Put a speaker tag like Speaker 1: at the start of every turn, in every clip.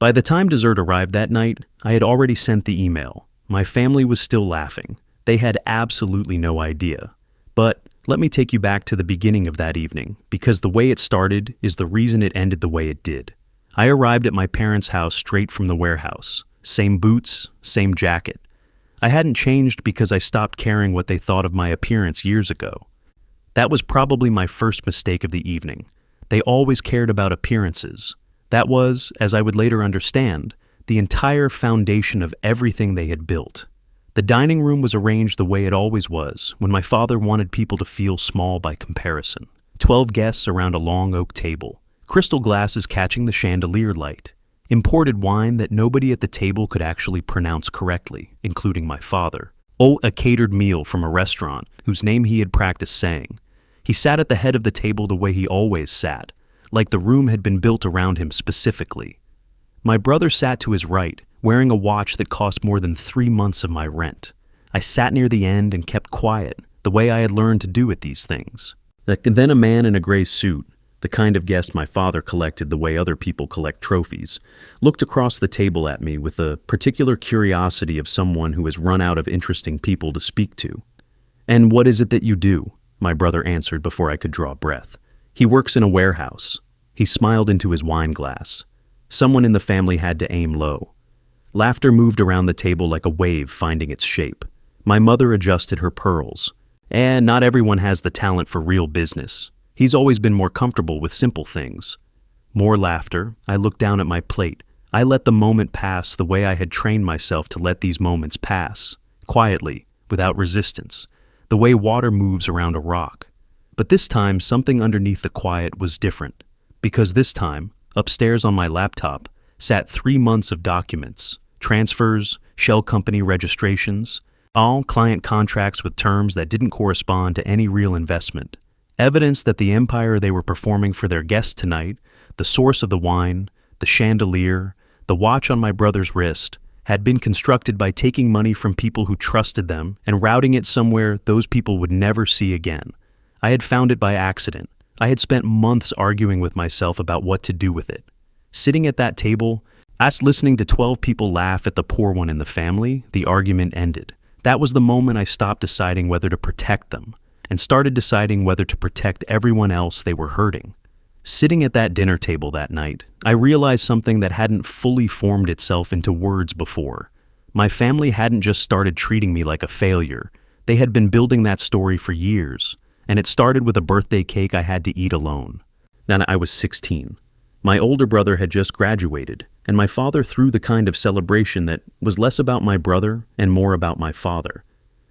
Speaker 1: By the time dessert arrived that night, I had already sent the email. My family was still laughing. They had absolutely no idea. But let me take you back to the beginning of that evening, because the way it started is the reason it ended the way it did. I arrived at my parents' house straight from the warehouse. Same boots, same jacket. I hadn't changed because I stopped caring what they thought of my appearance years ago. That was probably my first mistake of the evening. They always cared about appearances. That was, as I would later understand, the entire foundation of everything they had built. The dining room was arranged the way it always was when my father wanted people to feel small by comparison. 12 guests around a long oak table, crystal glasses catching the chandelier light, imported wine that nobody at the table could actually pronounce correctly, including my father. A catered meal from a restaurant whose name he had practiced saying. He sat at the head of the table the way he always sat, like the room had been built around him specifically. My brother sat to his right, wearing a watch that cost more than 3 months of my rent. I sat near the end and kept quiet, the way I had learned to do at these things. Then a man in a gray suit, the kind of guest my father collected the way other people collect trophies, looked across the table at me with the particular curiosity of someone who has run out of interesting people to speak to. "And what is it that you do?" my brother answered before I could draw breath. "He works in a warehouse." He smiled into his wine glass. Someone in the family had to aim low. Laughter moved around the table like a wave finding its shape. My mother adjusted her pearls. Not everyone has the talent for real business. He's always been more comfortable with simple things. More laughter. I looked down at my plate. I let the moment pass the way I had trained myself to let these moments pass. Quietly, without resistance. The way water moves around a rock. But this time, something underneath the quiet was different. Because this time, upstairs on my laptop, sat 3 months of documents, transfers, shell company registrations, all client contracts with terms that didn't correspond to any real investment. Evidence that the empire they were performing for their guests tonight, the source of the wine, the chandelier, the watch on my brother's wrist, had been constructed by taking money from people who trusted them and routing it somewhere those people would never see again. I had found it by accident. I had spent months arguing with myself about what to do with it. Sitting at that table, listening to 12 people laugh at the poor one in the family, the argument ended. That was the moment I stopped deciding whether to protect them and started deciding whether to protect everyone else they were hurting. Sitting at that dinner table that night, I realized something that hadn't fully formed itself into words before. My family hadn't just started treating me like a failure. They had been building that story for years, and it started with a birthday cake I had to eat alone. Then I was 16. My older brother had just graduated, and my father threw the kind of celebration that was less about my brother and more about my father.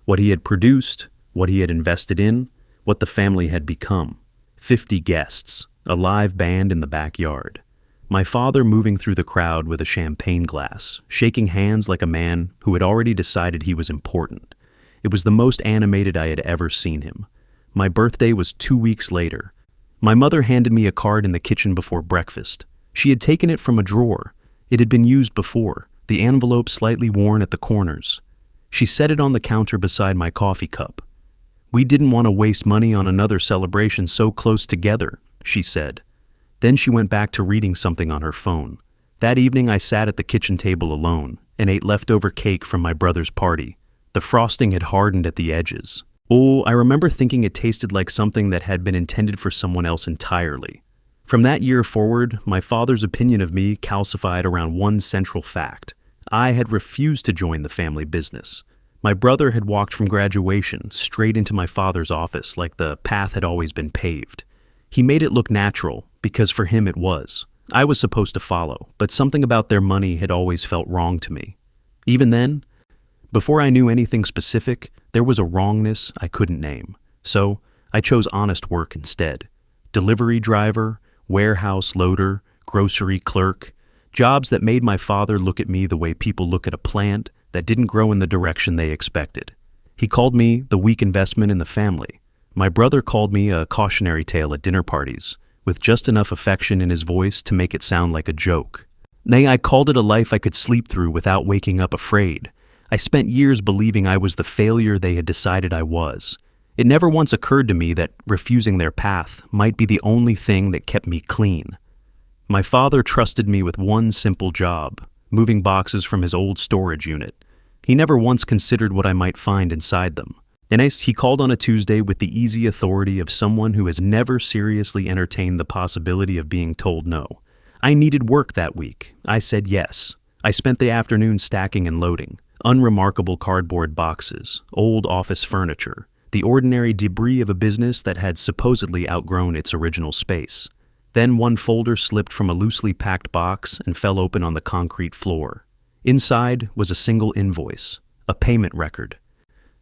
Speaker 1: What he had produced, what he had invested in, what the family had become. 50 guests. A live band in the backyard. My father moving through the crowd with a champagne glass, shaking hands like a man who had already decided he was important. It was the most animated I had ever seen him. My birthday was 2 weeks later. My mother handed me a card in the kitchen before breakfast. She had taken it from a drawer. It had been used before, the envelope slightly worn at the corners. She set it on the counter beside my coffee cup. "We didn't want to waste money on another celebration so close together," she said. Then she went back to reading something on her phone. That evening I sat at the kitchen table alone and ate leftover cake from my brother's party. The frosting had hardened at the edges. I remember thinking it tasted like something that had been intended for someone else entirely. From that year forward, my father's opinion of me calcified around one central fact. I had refused to join the family business. My brother had walked from graduation straight into my father's office like the path had always been paved. He made it look natural, because for him it was. I was supposed to follow, but something about their money had always felt wrong to me. Even then, before I knew anything specific, there was a wrongness I couldn't name. So I chose honest work instead. Delivery driver, warehouse loader, grocery clerk, jobs that made my father look at me the way people look at a plant that didn't grow in the direction they expected. He called me the weak investment in the family. My brother called me a cautionary tale at dinner parties, with just enough affection in his voice to make it sound like a joke. Nay, I called it a life I could sleep through without waking up afraid. I spent years believing I was the failure they had decided I was. It never once occurred to me that refusing their path might be the only thing that kept me clean. My father trusted me with one simple job, moving boxes from his old storage unit. He never once considered what I might find inside them. And he called on a Tuesday with the easy authority of someone who has never seriously entertained the possibility of being told no. I needed work that week. I said yes. I spent the afternoon stacking and loading. Unremarkable cardboard boxes, old office furniture, the ordinary debris of a business that had supposedly outgrown its original space. Then one folder slipped from a loosely packed box and fell open on the concrete floor. Inside was a single invoice, a payment record.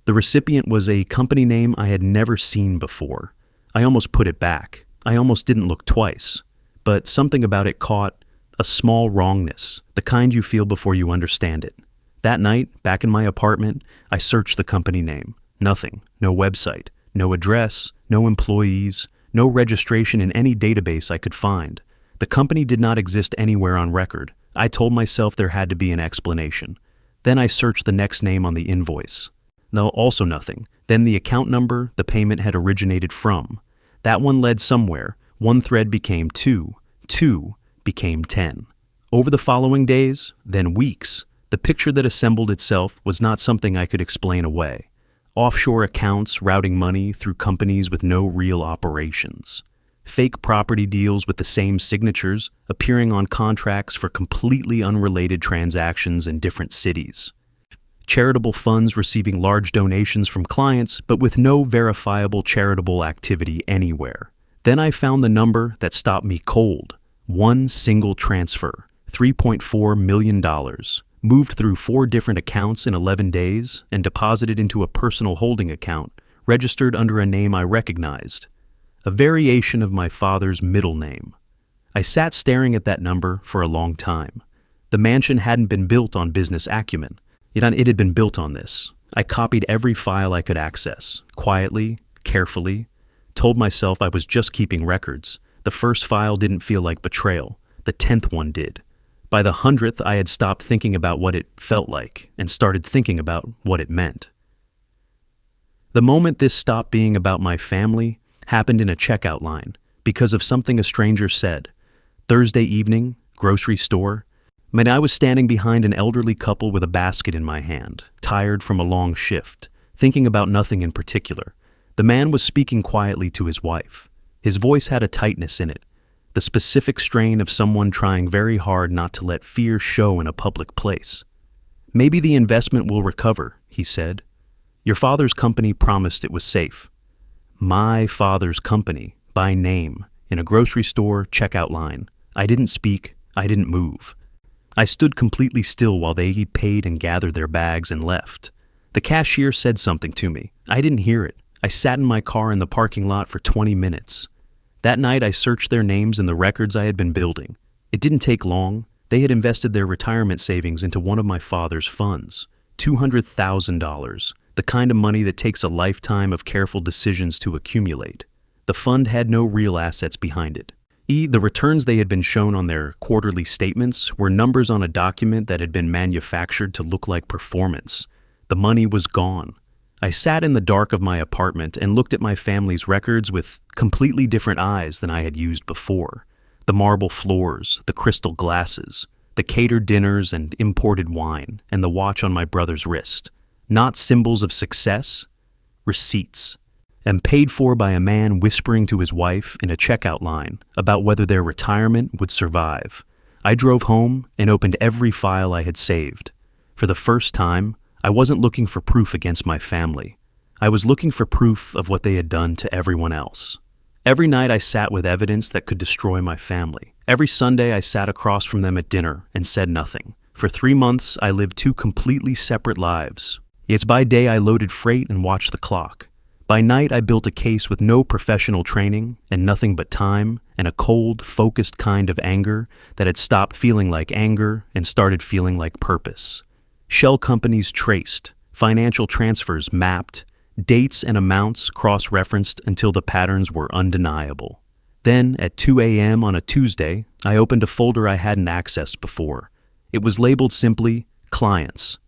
Speaker 1: The recipient was a company name I had never seen before. I almost put it back. I almost didn't look twice. But something about it caught a small wrongness, the kind you feel before you understand it. That night, back in my apartment, I searched the company name. Nothing. No website. No address. No employees. No registration in any database I could find. The company did not exist anywhere on record. I told myself there had to be an explanation. Then I searched the next name on the invoice. No, also nothing. Then the account number the payment had originated from. That one led somewhere. One thread became 2. 2 became 10. Over the following days, then weeks, the picture that assembled itself was not something I could explain away. Offshore accounts routing money through companies with no real operations. Fake property deals with the same signatures appearing on contracts for completely unrelated transactions in different cities. Charitable funds receiving large donations from clients, but with no verifiable charitable activity anywhere. Then I found the number that stopped me cold. One single transfer, $3.4 million, moved through 4 different accounts in 11 days and deposited into a personal holding account, registered under a name I recognized. A variation of my father's middle name. I sat staring at that number for a long time. The mansion hadn't been built on business acumen. It had been built on this. I copied every file I could access, quietly, carefully, told myself I was just keeping records. The first file didn't feel like betrayal. The 10th one did. By the 100th, I had stopped thinking about what it felt like and started thinking about what it meant. The moment this stopped being about my family happened in a checkout line because of something a stranger said. Thursday evening, grocery store. I was standing behind an elderly couple with a basket in my hand, tired from a long shift, thinking about nothing in particular. The man was speaking quietly to his wife. His voice had a tightness in it, the specific strain of someone trying very hard not to let fear show in a public place. "Maybe the investment will recover," he said. "Your father's company promised it was safe." My father's company, by name, in a grocery store checkout line. I didn't speak. I didn't move. I stood completely still while they paid and gathered their bags and left. The cashier said something to me. I didn't hear it. I sat in my car in the parking lot for 20 minutes. That night I searched their names in the records I had been building. It didn't take long. They had invested their retirement savings into one of my father's funds. $200,000, the kind of money that takes a lifetime of careful decisions to accumulate. The fund had no real assets behind it. The returns they had been shown on their quarterly statements were numbers on a document that had been manufactured to look like performance. The money was gone. I sat in the dark of my apartment and looked at my family's records with completely different eyes than I had used before. The marble floors, the crystal glasses, the catered dinners and imported wine, and the watch on my brother's wrist. Not symbols of success, receipts. And paid for by a man whispering to his wife in a checkout line about whether their retirement would survive. I drove home and opened every file I had saved. For the first time, I wasn't looking for proof against my family. I was looking for proof of what they had done to everyone else. Every night I sat with evidence that could destroy my family. Every Sunday I sat across from them at dinner and said nothing. For 3 months I lived 2 completely separate lives. Yet by day I loaded freight and watched the clock. By night, I built a case with no professional training and nothing but time and a cold, focused kind of anger that had stopped feeling like anger and started feeling like purpose. Shell companies traced, financial transfers mapped, dates and amounts cross-referenced until the patterns were undeniable. Then, at 2 a.m. on a Tuesday, I opened a folder I hadn't accessed before. It was labeled simply, Clients.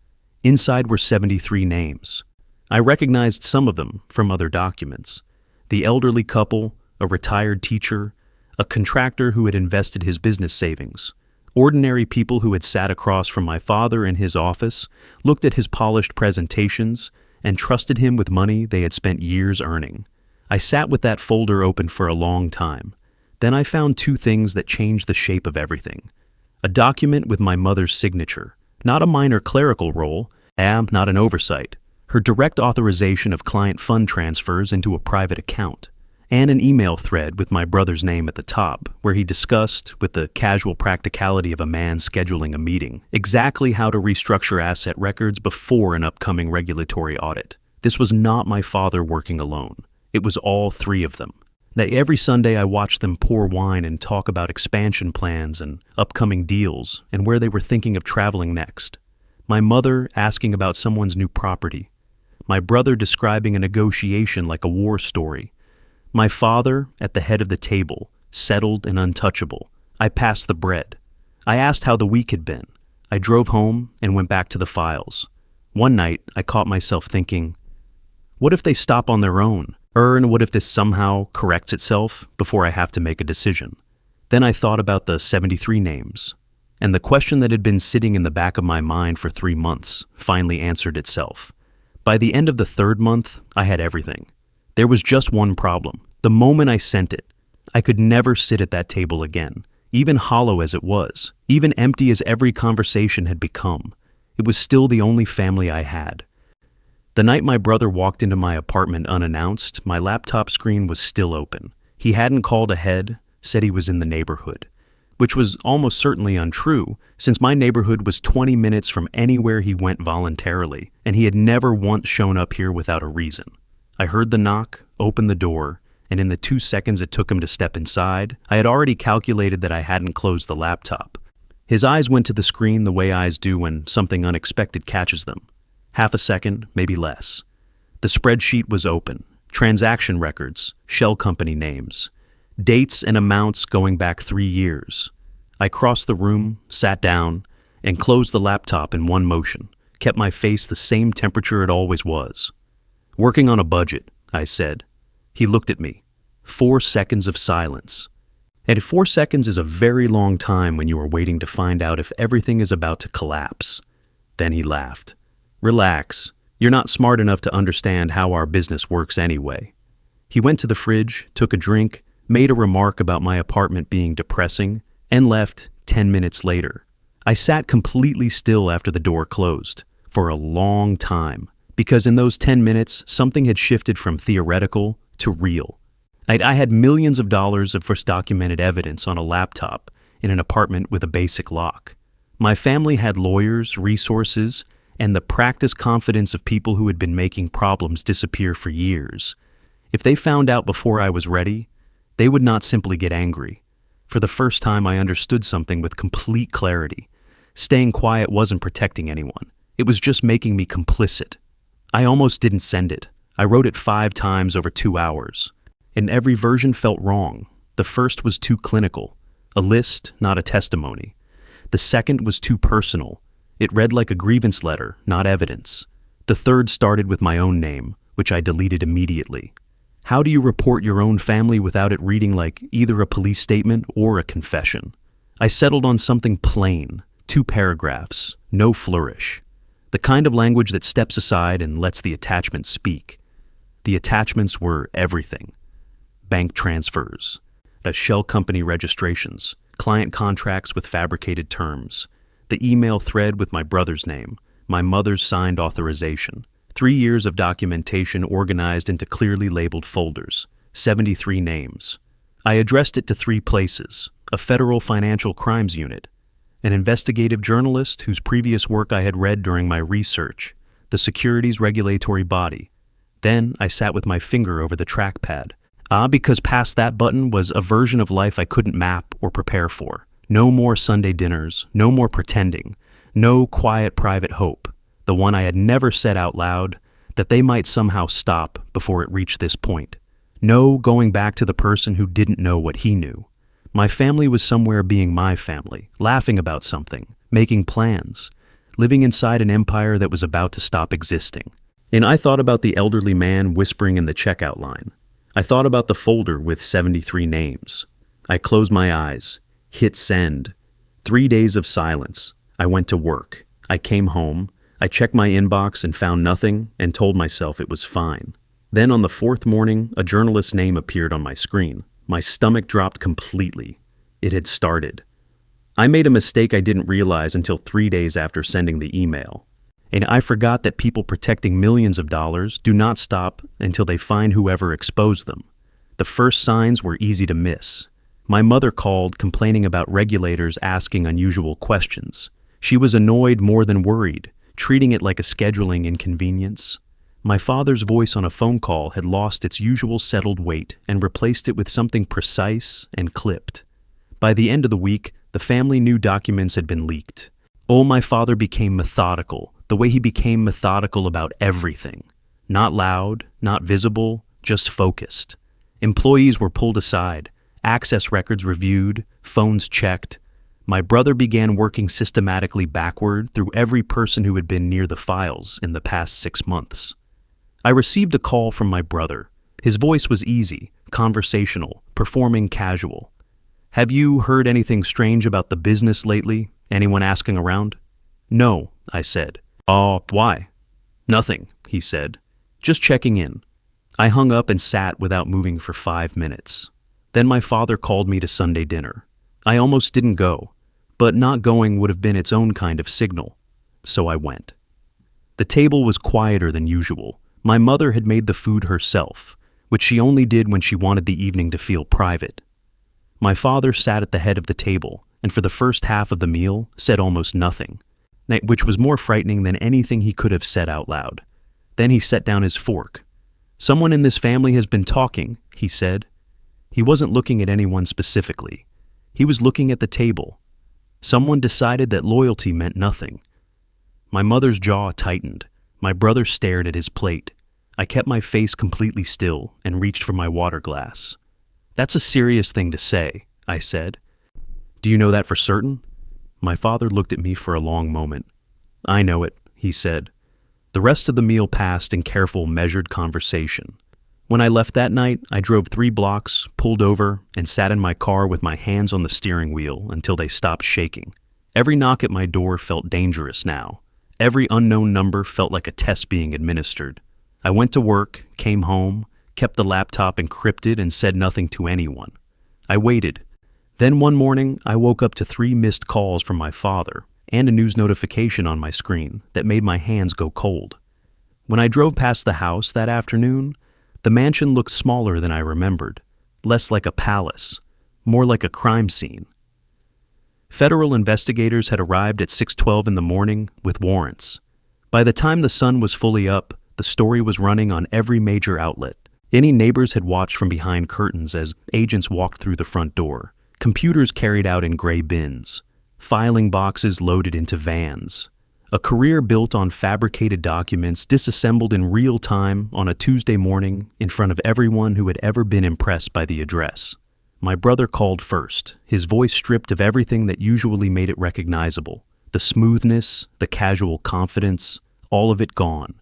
Speaker 1: Inside were 73 names. I recognized some of them from other documents. The elderly couple, a retired teacher, a contractor who had invested his business savings. Ordinary people who had sat across from my father in his office, looked at his polished presentations, and trusted him with money they had spent years earning. I sat with that folder open for a long time. Then I found two things that changed the shape of everything. A document with my mother's signature, not a minor clerical role, not an oversight, her direct authorization of client fund transfers into a private account, and an email thread with my brother's name at the top, where he discussed, with the casual practicality of a man scheduling a meeting, exactly how to restructure asset records before an upcoming regulatory audit. This was not my father working alone. It was all three of them. That every Sunday I watched them pour wine and talk about expansion plans and upcoming deals and where they were thinking of traveling next. My mother asking about someone's new property. My brother describing a negotiation like a war story. My father at the head of the table, settled and untouchable. I passed the bread. I asked how the week had been. I drove home and went back to the files. One night, I caught myself thinking, what if they stop on their own? And what if this somehow corrects itself before I have to make a decision? Then I thought about the 73 names, and the question that had been sitting in the back of my mind for 3 months finally answered itself. By the end of the third month, I had everything. There was just one problem. The moment I sent it, I could never sit at that table again, even hollow as it was, even empty as every conversation had become. It was still the only family I had. The night my brother walked into my apartment unannounced, my laptop screen was still open. He hadn't called ahead, said he was in the neighborhood, which was almost certainly untrue, since my neighborhood was 20 minutes from anywhere he went voluntarily, and he had never once shown up here without a reason. I heard the knock, opened the door, and in the 2 seconds it took him to step inside, I had already calculated that I hadn't closed the laptop. His eyes went to the screen the way eyes do when something unexpected catches them. Half a second, maybe less. The spreadsheet was open. Transaction records, shell company names, dates and amounts going back 3 years. I crossed the room, sat down, and closed the laptop in one motion, kept my face the same temperature it always was. Working on a budget, I said. He looked at me. 4 seconds of silence. And 4 seconds is a very long time when you are waiting to find out if everything is about to collapse. Then he laughed. Relax. You're not smart enough to understand how our business works anyway. He went to the fridge, took a drink, made a remark about my apartment being depressing, and left 10 minutes later. I sat completely still after the door closed, for a long time, because in those 10 minutes, something had shifted from theoretical to real. I had millions of dollars of first documented evidence on a laptop in an apartment with a basic lock. My family had lawyers, resources, and the practiced confidence of people who had been making problems disappear for years. If they found out before I was ready, they would not simply get angry. For the first time, I understood something with complete clarity. Staying quiet wasn't protecting anyone. It was just making me complicit. I almost didn't send it. I wrote it 5 times over 2 hours. And every version felt wrong. The first was too clinical, a list, not a testimony. The second was too personal. It read like a grievance letter, not evidence. The third started with my own name, which I deleted immediately. How do you report your own family without it reading like either a police statement or a confession? I settled on something plain, 2 paragraphs, no flourish. The kind of language that steps aside and lets the attachments speak. The attachments were everything. Bank transfers, shell company registrations, client contracts with fabricated terms, the email thread with my brother's name, my mother's signed authorization, 3 years of documentation organized into clearly labeled folders, 73 names. I addressed it to 3 places: a federal financial crimes unit, an investigative journalist whose previous work I had read during my research, the securities regulatory body. Then I sat with my finger over the trackpad. Because past that button was a version of life I couldn't map or prepare for. No more Sunday dinners, no more pretending, no quiet private hope, the one I had never said out loud, that they might somehow stop before it reached this point. No going back to the person who didn't know what he knew. My family was somewhere being my family, laughing about something, making plans, living inside an empire that was about to stop existing. And I thought about the elderly man whispering in the checkout line. I thought about the folder with 73 names. I closed my eyes, hit send. 3 days of silence. I went to work. I came home. I checked my inbox and found nothing and told myself it was fine. Then on the fourth morning, a journalist's name appeared on my screen. My stomach dropped completely. It had started. I made a mistake I didn't realize until 3 days after sending the email. And I forgot that people protecting millions of dollars do not stop until they find whoever exposed them. The first signs were easy to miss. My mother called, complaining about regulators asking unusual questions. She was annoyed more than worried, treating it like a scheduling inconvenience. My father's voice on a phone call had lost its usual settled weight and replaced it with something precise and clipped. By the end of the week, the family knew documents had been leaked. Oh, my father became methodical, the way he became methodical about everything. Not loud, not visible, just focused. Employees were pulled aside, access records reviewed, phones checked. My brother began working systematically backward through every person who had been near the files in the past 6 months. I received a call from my brother. His voice was easy, conversational, performing casual. "Have you heard anything strange about the business lately? Anyone asking around?" "No," I said. "Oh, why?" "Nothing," he said. "Just checking in." I hung up and sat without moving for 5 minutes. Then my father called me to Sunday dinner. I almost didn't go, but not going would have been its own kind of signal. So I went. The table was quieter than usual. My mother had made the food herself, which she only did when she wanted the evening to feel private. My father sat at the head of the table, and for the first half of the meal said almost nothing, which was more frightening than anything he could have said out loud. Then he set down his fork. "Someone in this family has been talking," he said. He wasn't looking at anyone specifically. He was looking at the table. Someone decided that loyalty meant nothing. My mother's jaw tightened. My brother stared at his plate. I kept my face completely still and reached for my water glass. "That's a serious thing to say," I said. "Do you know that for certain?" My father looked at me for a long moment. "I know it," he said. The rest of the meal passed in careful, measured conversation. When I left that night, I drove 3 blocks, pulled over, and sat in my car with my hands on the steering wheel until they stopped shaking. Every knock at my door felt dangerous now. Every unknown number felt like a test being administered. I went to work, came home, kept the laptop encrypted, and said nothing to anyone. I waited. Then one morning, I woke up to 3 missed calls from my father and a news notification on my screen that made my hands go cold. When I drove past the house that afternoon, the mansion looked smaller than I remembered, less like a palace, more like a crime scene. Federal investigators had arrived at 6:12 in the morning with warrants. By the time the sun was fully up, the story was running on every major outlet. Any neighbors had watched from behind curtains as agents walked through the front door, computers carried out in gray bins, filing boxes loaded into vans. A career built on fabricated documents disassembled in real time on a Tuesday morning in front of everyone who had ever been impressed by the address. My brother called first, his voice stripped of everything that usually made it recognizable. The smoothness, the casual confidence, all of it gone.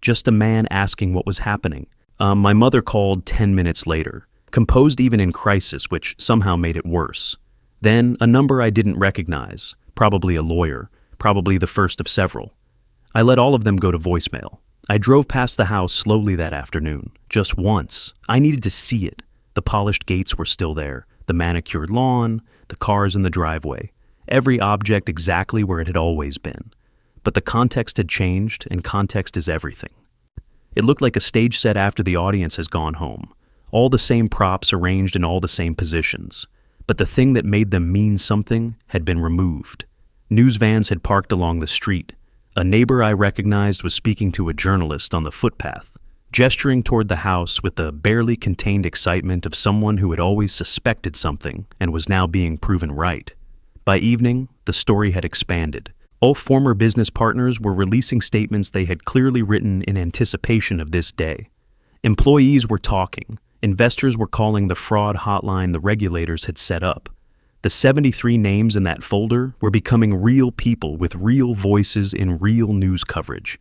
Speaker 1: Just a man asking what was happening. My mother called 10 minutes later, composed even in crisis, which somehow made it worse. Then a number I didn't recognize, probably a lawyer, probably the first of several. I let all of them go to voicemail. I drove past the house slowly that afternoon, just once. I needed to see it. The polished gates were still there, the manicured lawn, the cars in the driveway, every object exactly where it had always been. But the context had changed, and context is everything. It looked like a stage set after the audience has gone home. All the same props arranged in all the same positions. But the thing that made them mean something had been removed. News vans had parked along the street. A neighbor I recognized was speaking to a journalist on the footpath, gesturing toward the house with the barely contained excitement of someone who had always suspected something and was now being proven right. By evening, the story had expanded. All former business partners were releasing statements they had clearly written in anticipation of this day. Employees were talking. Investors were calling the fraud hotline the regulators had set up. The 73 names in that folder were becoming real people with real voices in real news coverage.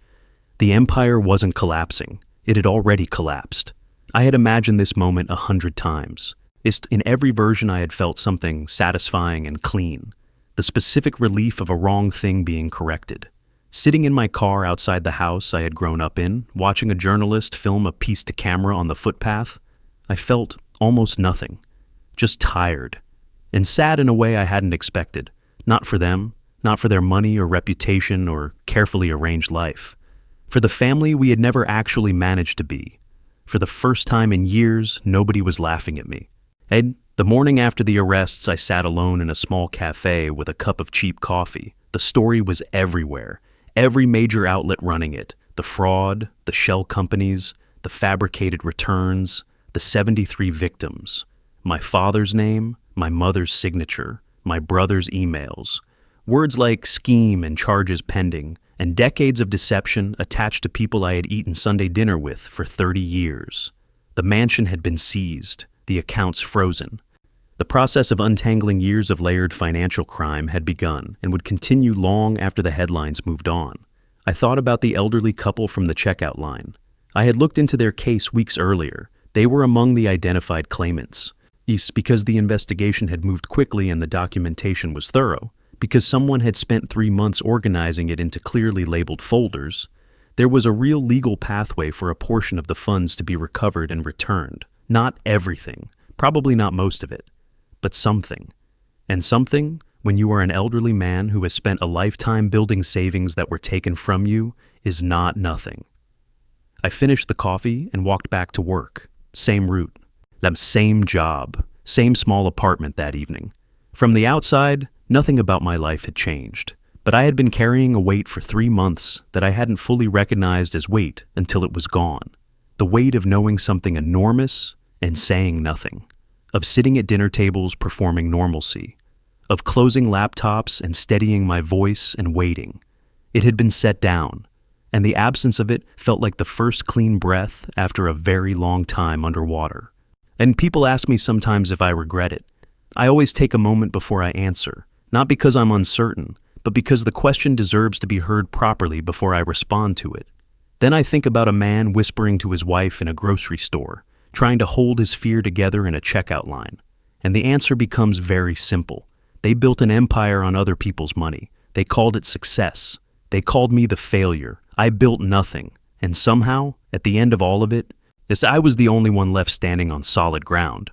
Speaker 1: The empire wasn't collapsing. It had already collapsed. I had imagined this moment 100 times. In every version I had felt something satisfying and clean, the specific relief of a wrong thing being corrected. Sitting in my car outside the house I had grown up in, watching a journalist film a piece to camera on the footpath, I felt almost nothing, just tired, and sad in a way I hadn't expected, not for them, not for their money or reputation or carefully arranged life. For the family we had never actually managed to be. For the first time in years, nobody was laughing at me. And the morning after the arrests, I sat alone in a small cafe with a cup of cheap coffee. The story was everywhere. Every major outlet running it. The fraud, the shell companies, the fabricated returns, the 73 victims. My father's name, my mother's signature, my brother's emails. Words like scheme and charges pending, and decades of deception attached to people I had eaten Sunday dinner with for 30 years. The mansion had been seized, the accounts frozen. The process of untangling years of layered financial crime had begun and would continue long after the headlines moved on. I thought about the elderly couple from the checkout line. I had looked into their case weeks earlier. They were among the identified claimants. Because the investigation had moved quickly and the documentation was thorough, because someone had spent 3 months organizing it into clearly labeled folders, there was a real legal pathway for a portion of the funds to be recovered and returned. Not everything, probably not most of it, but something. And something, when you are an elderly man who has spent a lifetime building savings that were taken from you, is not nothing. I finished the coffee and walked back to work. Same route. Same job. Same small apartment that evening. From the outside, nothing about my life had changed, but I had been carrying a weight for 3 months that I hadn't fully recognized as weight until it was gone. The weight of knowing something enormous and saying nothing. Of sitting at dinner tables performing normalcy. Of closing laptops and steadying my voice and waiting. It had been set down, and the absence of it felt like the first clean breath after a very long time underwater. And people ask me sometimes if I regret it. I always take a moment before I answer, not because I'm uncertain, but because the question deserves to be heard properly before I respond to it. Then I think about a man whispering to his wife in a grocery store, trying to hold his fear together in a checkout line. And the answer becomes very simple. They built an empire on other people's money. They called it success. They called me the failure. I built nothing. And somehow, at the end of all of it, I was the only one left standing on solid ground.